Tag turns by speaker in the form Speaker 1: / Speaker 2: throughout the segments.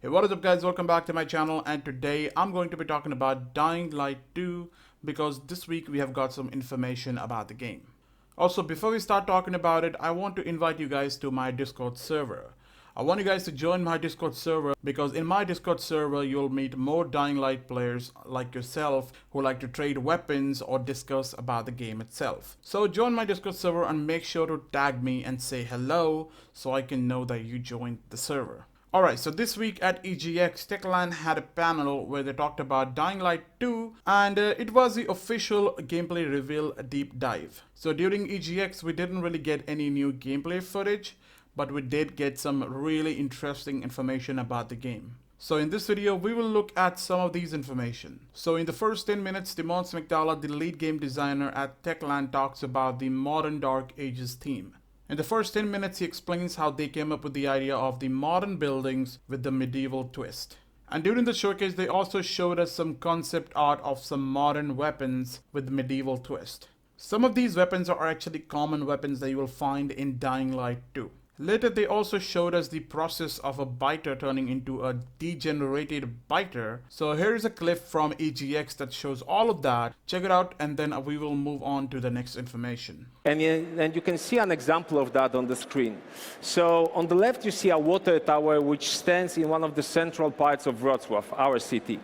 Speaker 1: Hey, what is up guys, welcome back to my channel, and today I'm going to be talking about Dying Light 2 because this week we have got some information about the game. Also, before we start talking about it, I want to invite you guys to my Discord server. I want you guys to join my Discord server because in my Discord server you'll meet more Dying Light players like yourself who like to trade weapons or discuss about the game itself. So join my Discord server and make sure to tag me and say hello so I can know that you joined the server. Alright, so this week at EGX, Techland had a panel where they talked about Dying Light 2 and it was the official gameplay reveal deep dive. So during EGX we didn't really get any new gameplay footage, but we did get some really interesting information about the game. So in this video we will look at some of these information. So in the first 10 minutes, Timon McDowell, the lead game designer at Techland, talks about the modern Dark Ages theme. In the first 10 minutes, he explains how they came up with the idea of the modern buildings with the medieval twist. And during the showcase, they also showed us some concept art of some modern weapons with the medieval twist. Some of these weapons are actually common weapons that you will find in Dying Light 2. Later, they also showed us the process of a biter turning into a degenerated biter. So here is a clip from EGX that shows all of that. Check it out and then we will move on to the next information.
Speaker 2: And you can see an example of that on the screen. So on the left you see a water tower which stands in one of the central parts of Wrocław, our city.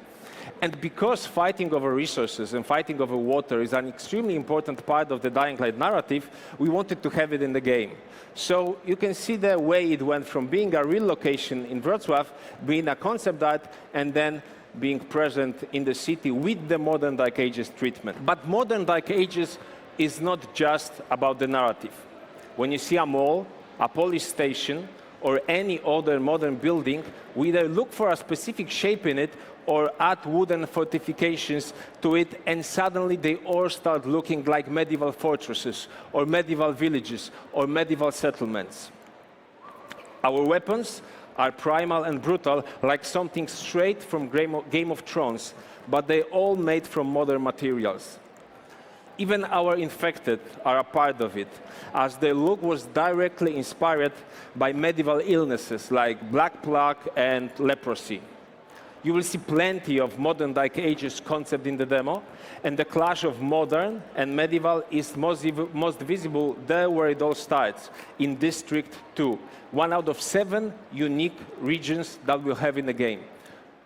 Speaker 2: And because fighting over resources and fighting over water is an extremely important part of the Dying Light narrative, we wanted to have it in the game. So you can see the way it went from being a real location in Wrocław, being a concept art, and then being present in the city with the modern Dark Ages treatment. But modern Dark Ages is not just about the narrative. When you see a mall, a police station, or any other modern building, we either look for a specific shape in it or add wooden fortifications to it, and suddenly they all start looking like medieval fortresses, or medieval villages, or medieval settlements. Our weapons are primal and brutal, like something straight from Game of Thrones, but they're all made from modern materials. Even our infected are a part of it, as their look was directly inspired by medieval illnesses like Black Plague and leprosy. You will see plenty of modern Dark Ages concept in the demo, and the clash of modern and medieval is most visible there where it all starts, in District 2, one out of 7 unique regions that we'll have in the game.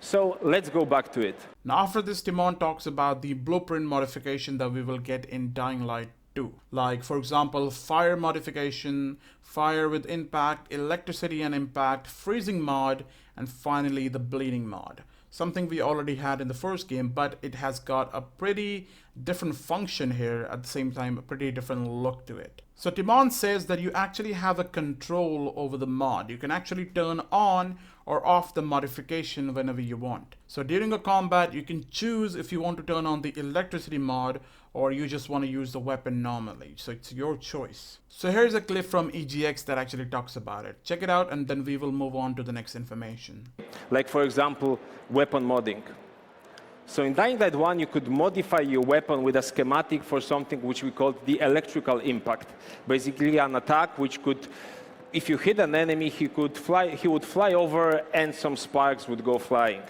Speaker 2: So let's go back to it.
Speaker 1: Now after this, Timon talks about the blueprint modification that we will get in Dying Light 2. Like for example, fire modification, fire with impact, electricity and impact, freezing mod, and finally the bleeding mod. Something we already had in the first game, but it has got a pretty different function here, at the same time a pretty different look to it. So Timon says that you actually have a control over the mod. You can actually turn on or off the modification whenever you want. So during a combat, you can choose if you want to turn on the electricity mod or you just want to use the weapon normally. So it's your choice. So here's a clip from EGX that actually talks about it. Check it out and then we will move on to the next information.
Speaker 2: Like for example, weapon modding. So in Dying Light 1, you could modify your weapon with a schematic for something which we called the electrical impact. Basically an attack which could, if you hit an enemy, he would fly over and some sparks would go flying.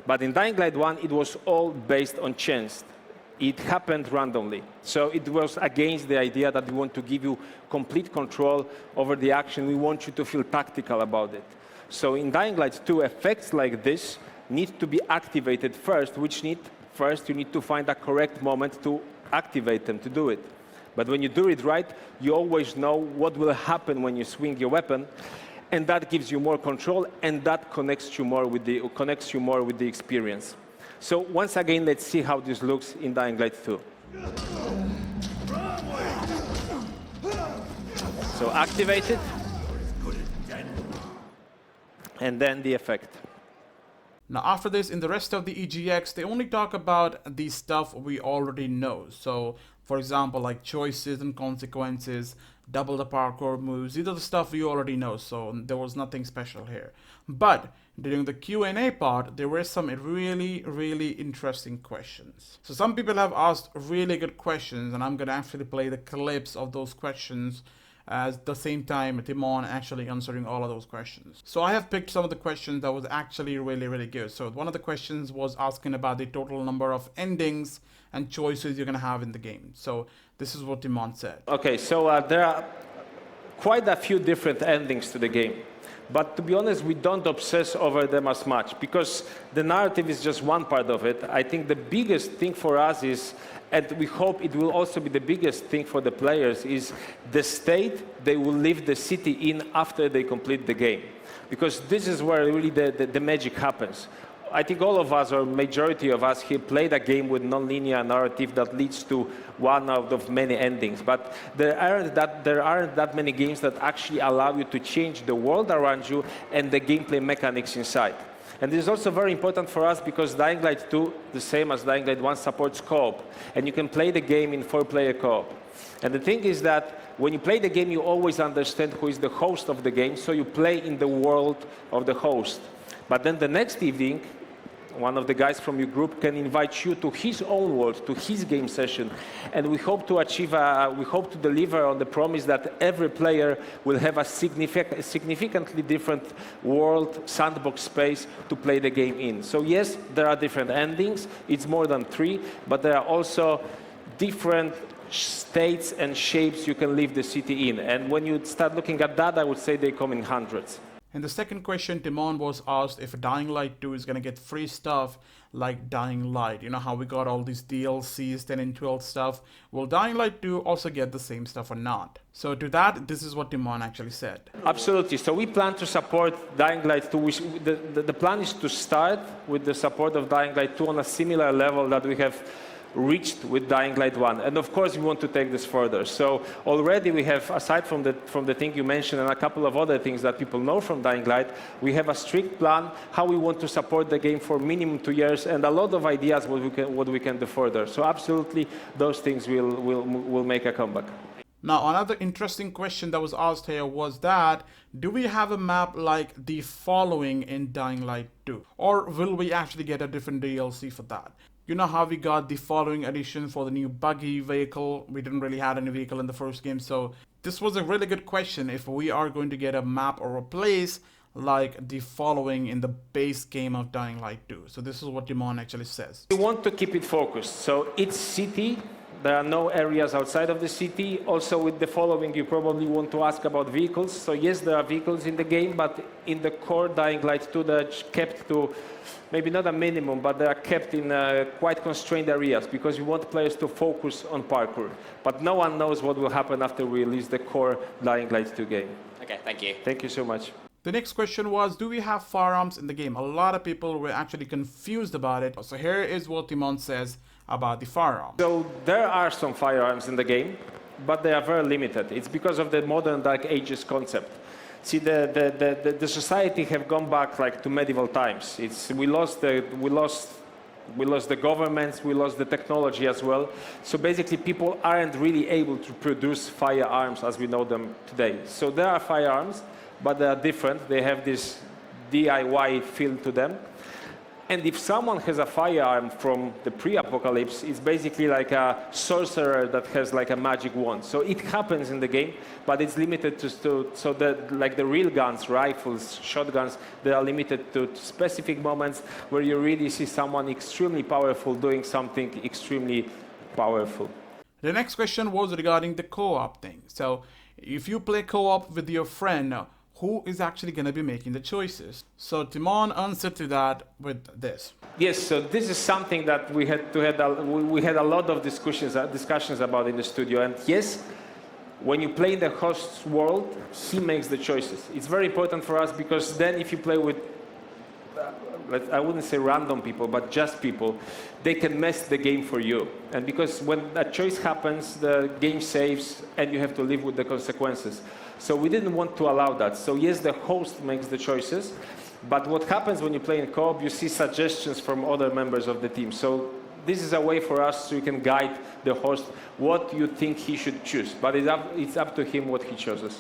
Speaker 2: But in Dying Light 1, it was all based on chance. It happened randomly. So it was against the idea that we want to give you complete control over the action. We want you to feel tactical about it. So in Dying Light 2, effects like this need to be activated first, first you need to find a correct moment to activate them, to do it. But when you do it right, you always know what will happen when you swing your weapon, and that gives you more control, and that connects you more with the experience. So once again, let's see how this looks in Dying Light 2. So activate it, and then the effect.
Speaker 1: Now after this, in the rest of the EGX, they only talk about the stuff we already know. So for example, like choices and consequences, double the parkour moves, these are the stuff we already know, so there was nothing special here. But during the Q&A part, there were some really interesting questions. So some people have asked really good questions, and I'm gonna actually play the clips of those questions at the same time Timon actually answering all of those questions. So I have picked some of the questions that was actually really good. So one of the questions was asking about the total number of endings and choices you're going to have in the game. So this is what Timon said.
Speaker 2: Okay, so there are quite a few different endings to the game. But to be honest, we don't obsess over them as much because the narrative is just one part of it. I think the biggest thing for us is, and we hope it will also be the biggest thing for the players, is the state they will leave the city in after they complete the game. Because this is where really the magic happens. I think all of us, or majority of us here, played a game with non-linear narrative that leads to one out of many endings. But there aren't that many games that actually allow you to change the world around you and the gameplay mechanics inside. And this is also very important for us because Dying Light 2, the same as Dying Light 1, supports co-op. And you can play the game in 4-player co-op. And the thing is that when you play the game, you always understand who is the host of the game, so you play in the world of the host. But then the next evening, one of the guys from your group can invite you to his own world, to his game session. And we hope to achieve, we hope to deliver on the promise that every player will have a significantly different world, sandbox space to play the game in. So yes, there are different endings. It's more than 3, but there are also different states and shapes you can leave the city in. And when you start looking at that, I would say they come in hundreds.
Speaker 1: And the second question, Timon was asked if Dying Light 2 is going to get free stuff like Dying Light. You know how we got all these DLCs, 10 and 12 stuff. Will Dying Light 2 also get the same stuff or not? So to that, this is what Timon actually said.
Speaker 2: Absolutely. So we plan to support Dying Light 2. The plan is to start with the support of Dying Light 2 on a similar level that we have reached with Dying Light 1. And of course, we want to take this further. So already we have, aside from the thing you mentioned and a couple of other things that people know from Dying Light, we have a strict plan how we want to support the game for minimum 2 years and a lot of ideas what we can do further. So absolutely, those things will make a comeback.
Speaker 1: Now, another interesting question that was asked here was that, do we have a map like the following in Dying Light 2? Or will we actually get a different DLC for that? You know how we got the following edition for the new buggy vehicle? We didn't really have any vehicle in the first game, so this was a really good question if we are going to get a map or a place like the following in the base game of Dying Light 2. So this is what Timon actually says.
Speaker 2: We want to keep it focused. So each city, there are no areas outside of the city. Also with the following, you probably want to ask about vehicles. So yes, there are vehicles in the game, but in the core Dying Light 2, they're kept to maybe not a minimum, but they are kept in quite constrained areas because we want players to focus on parkour. But no one knows what will happen after we release the core Dying Light 2 game.
Speaker 3: Okay, thank you.
Speaker 2: Thank you so much.
Speaker 1: The next question was, do we have firearms in the game? A lot of people were actually confused about it. So here is what Timon says about the firearms.
Speaker 2: So there are some firearms in the game, but they are very limited. It's because of the modern Dark Ages concept. See, the society have gone back like to medieval times. We lost the governments, we lost the technology as well. So basically, people aren't really able to produce firearms as we know them today. So there are firearms, but they are different. They have this DIY feel to them. And if someone has a firearm from the pre-apocalypse, it's basically like a sorcerer that has like a magic wand. So it happens in the game, but it's limited so that like the real guns, rifles, shotguns, they are limited to specific moments where you really see someone extremely powerful doing something extremely powerful.
Speaker 1: The next question was regarding the co-op thing. So if you play co-op with your friend, who is actually going to be making the choices? So Timon answered to that with this.
Speaker 2: Yes, so this is something that we had a lot of discussions about in the studio. And yes, when you play in the host's world, he makes the choices. It's very important for us because then if you play with, I wouldn't say random people, but just people, they can mess the game for you. And because when a choice happens, the game saves and you have to live with the consequences. So we didn't want to allow that. So yes, the host makes the choices, but what happens when you play in co-op, you see suggestions from other members of the team. So this is a way for us so you can guide the host what you think he should choose. But it's up to him what he chooses.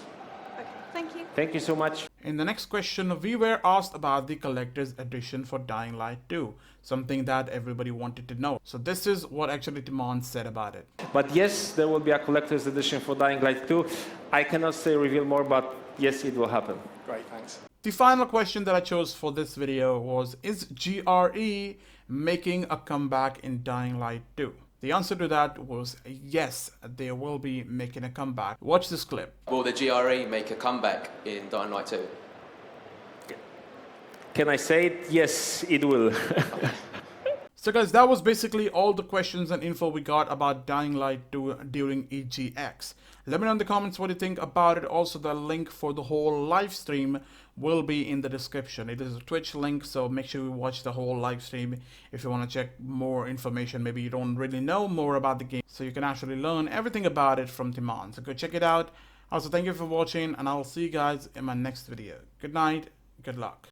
Speaker 4: Okay, thank you.
Speaker 2: Thank you so much.
Speaker 1: In the next question, we were asked about the collector's edition for Dying Light 2, something that everybody wanted to know. So this is what actually Timon said about it.
Speaker 2: But yes, there will be a collector's edition for Dying Light 2. I cannot reveal more, but yes, it will happen.
Speaker 3: Great, thanks.
Speaker 1: The final question that I chose for this video was, is GRE making a comeback in Dying Light 2? The answer to that was yes, they will be making a comeback. Watch this clip.
Speaker 4: Will the GRE make a comeback in Dying Light 2?
Speaker 2: Can I say it? Yes, it will.
Speaker 1: So guys, that was basically all the questions and info we got about Dying Light 2 during EGX. Let me know in the comments what you think about it. Also, the link for the whole live stream will be in the description. It is a Twitch link, so make sure you watch the whole live stream if you want to check more information. Maybe you don't really know more about the game, so you can actually learn everything about it from Timon. So go check it out. Also, thank you for watching, and I'll see you guys in my next video. Good night, good luck.